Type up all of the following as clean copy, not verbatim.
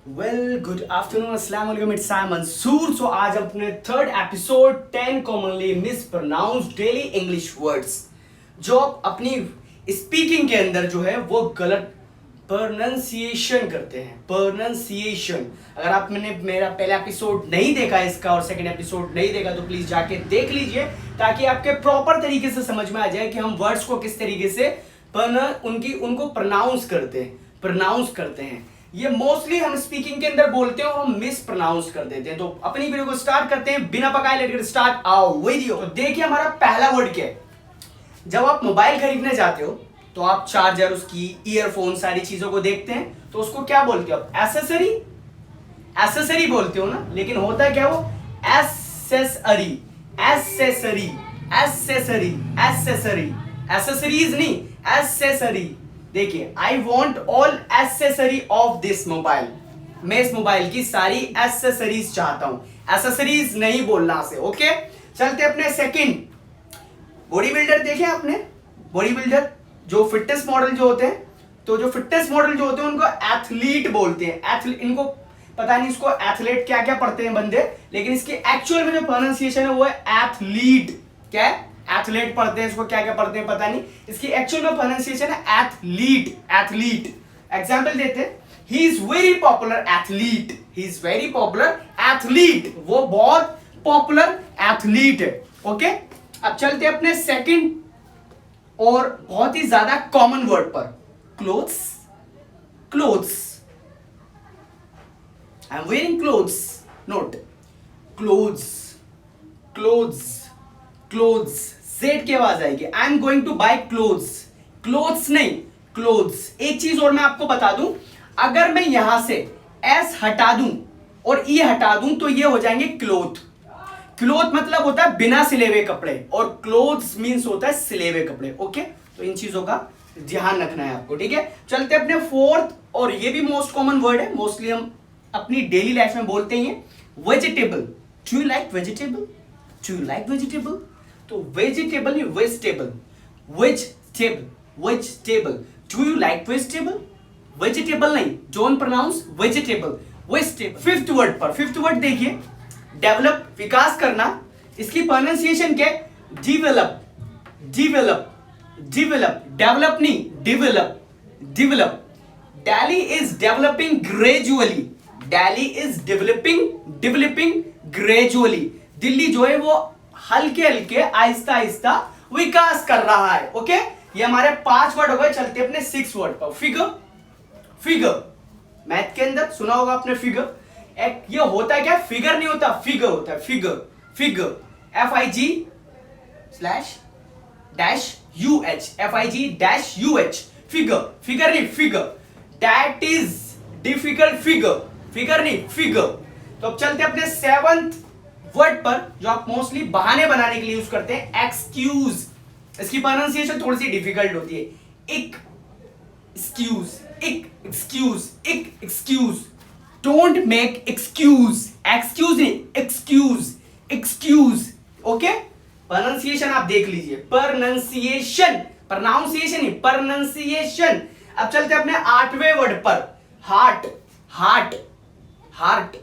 Well good afternoon अस्सलाम वालेकुम it's I Mansoor. So आज अपने third episode 10 commonly mispronounced daily English words जो अपनी स्पीकिंग के अंदर जो है वो गलत प्रोनाउंसिएशन करते हैं। प्रोनाउंसिएशन, अगर आपने मेरा पहला एपिसोड नहीं देखा इसका और सेकंड एपिसोड नहीं देखा तो प्लीज जाके देख लीजिए ताकि आपके प्रॉपर तरीके से समझ में आ जाए कि हम वर्ड्स को किस तरीके से उनको प्रोनाउंस करते हैं। ये मोस्टली हम स्पीकिंग के अंदर बोलते हैं और हम मिस प्रोनाउंस कर देते हैं। तो अपनी वीडियो को स्टार्ट करते हैं बिना पकाए। Let get start our video. तो देखिए हमारा पहला वर्ड क्या है। जब आप मोबाइल खरीदने जाते हो तो आप चार्जर, उसकी ईयरफोन, सारी चीजों को देखते हैं तो उसको क्या बोलते हो आप? एसेसरी, एसेसरी बोलते हो ना। लेकिन होता है क्या वो? Accessory, accessory, accessory, accessory, accessories नहीं, एसेसरी। देखिए, I want all accessory of this mobile. मैं इस मोबाइल की सारी एसेसरीज चाहता हूं। एसेसरीज नहीं बोलना से। ओके, चलते अपने सेकंड। बॉडी बिल्डर देखे आपने? बॉडी बिल्डर जो फिटनेस मॉडल जो होते हैं, तो जो फिटनेस मॉडल जो होते हैं उनको एथलीट बोलते हैं। इनको पता नहीं इसको एथलीट क्या क्या पढ़ते हैं बंदे, लेकिन इसकी एक्चुअल में जो प्रोनाउंसिएशन है वो है एथलीट। क्या है? एथलीट पढ़ते हैं, इसको क्या क्या पढ़ते हैं पता नहीं। इसकी एक्चुअल में प्रोनाउंसिएशन है एथलीट। एथलीट एग्जांपल देते हैं। He is very popular athlete. He is very popular athlete. वो बहुत पॉपुलर एथलीट है। ओके, अब चलते हैं अपने सेकंड और बहुत ही ज्यादा कॉमन वर्ड पर। Clothes, clothes. I am wearing clothes. Note, clothes, clothes, clothes. Z की आवाज आएगी। I am going to buy clothes. Clothes नहीं, क्लोथ्स। एक चीज और मैं आपको बता दूं, अगर मैं यहां से एस हटा दूं और ई हटा दूं तो ये हो जाएंगे क्लोथ। क्लोथ मतलब होता है बिना सिले हुए कपड़े और क्लोथ्स मींस होता है सिले हुए कपड़े। ओके, तो इन चीजों का ध्यान रखना है आपको। ठीक है, चलते अपने फोर्थ और ये भी मोस्ट कॉमन वर्ड है। मोस्टली हम अपनी डेली लाइफ में बोलते ही हैं। Vegetable. Do you like vegetable? Do you like vegetable? तो वेजिटेबल नहीं, vegetable, vegetable, vegetable. Do you like vegetable? Vegetable नहीं, don't pronounce vegetable, vegetable. Fifth word पर, फिफ्थ वर्ड देखिए, डेवलप, विकास करना। इसकी प्रोनाउंसिएशन क्या है? Develop, develop, develop. डेवलप नहीं, develop, develop. Delhi is developing gradually. Delhi is developing gradually. Delhi जो है वो हल्के हल्के आहिस्ता आहिस्ता विकास कर रहा है। ओके, ये हमारे 5 वर्ड हो गए। चलते अपने 6 वर्ड पर। Figure, figure. मैथ के अंदर सुना होगा आपने फिगर। एक ये होता है क्या? फिगर नहीं होता, फिगर होता है। Figure, figure. FIG/-UH, FIG-UH। Figure, figure नहीं, figure. That is difficult figure. Figure नहीं, फिगर। तो अब चलते अपने 7th वर्ड पर जो आप मोस्टली बहाने बनाने के लिए यूज करते हैं। एक्सक्यूज। इसकी प्रोनाउंसिएशन थोड़ी सी डिफिकल्ट होती है। एक एक्सक्यूज, एक एक्सक्यूज, एक excuse. Don't make excuse. Excuse नहीं, एक्सक्यूज, एक्सक्यूज। ओके, प्रोनाउंसिएशन आप देख लीजिए। प्रोनाउंसिएशन, प्रोनाउंसिएशन नहीं, प्रोनाउंसिएशन। अब चलते अपने 8वें वर्ड पर। हार्ट, हार्ट, हार्ट,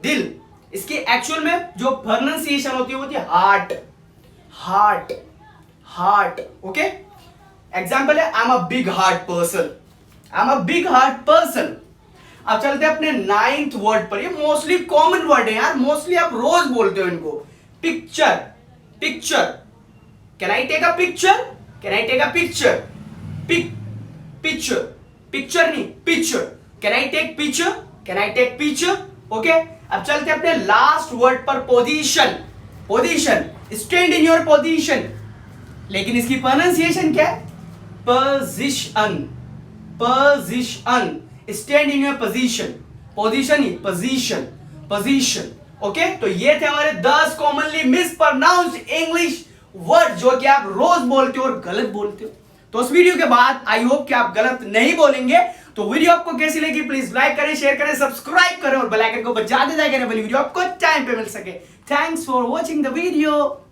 दिल। इसकी एक्चुअल में जो प्रोनाउंसिएशन होती है वो होती है heart, heart, heart. Okay, example है I am a big heart person. I am a big heart person. अब चलते हैं अपने 9th वर्ड पर। ये मोस्टली कॉमन वर्ड है यार, मोस्टली आप रोज बोलते हो इनको। Picture, picture. Can I take a picture? Can I take a picture? Pick, picture, picture नहीं, picture. Can I take picture? Can I take picture? Okay, अब चलते अपने लास्ट वर्ड पर। Position, position. Stand in your position. लेकिन इसकी pronunciation क्या है? Position, position. Stand in your position. Position ही, पोजीशन, पोजीशन। ओके, तो ये थे हमारे 10 कॉमनली मिसप्रोनाउंस्ड इंग्लिश वर्ड जो कि आप रोज बोलते हो और गलत बोलते हो। तो इस वीडियो के बाद आई होप कि आप गलत नहीं बोलेंगे। तो वीडियो आपको कैसी लगी प्लीज लाइक करें, शेयर करें, सब्सक्राइब करें और बेल आइकन को बजा दे जाएगा वीडियो आपको टाइम पे मिल सके। Thanks for watching the video.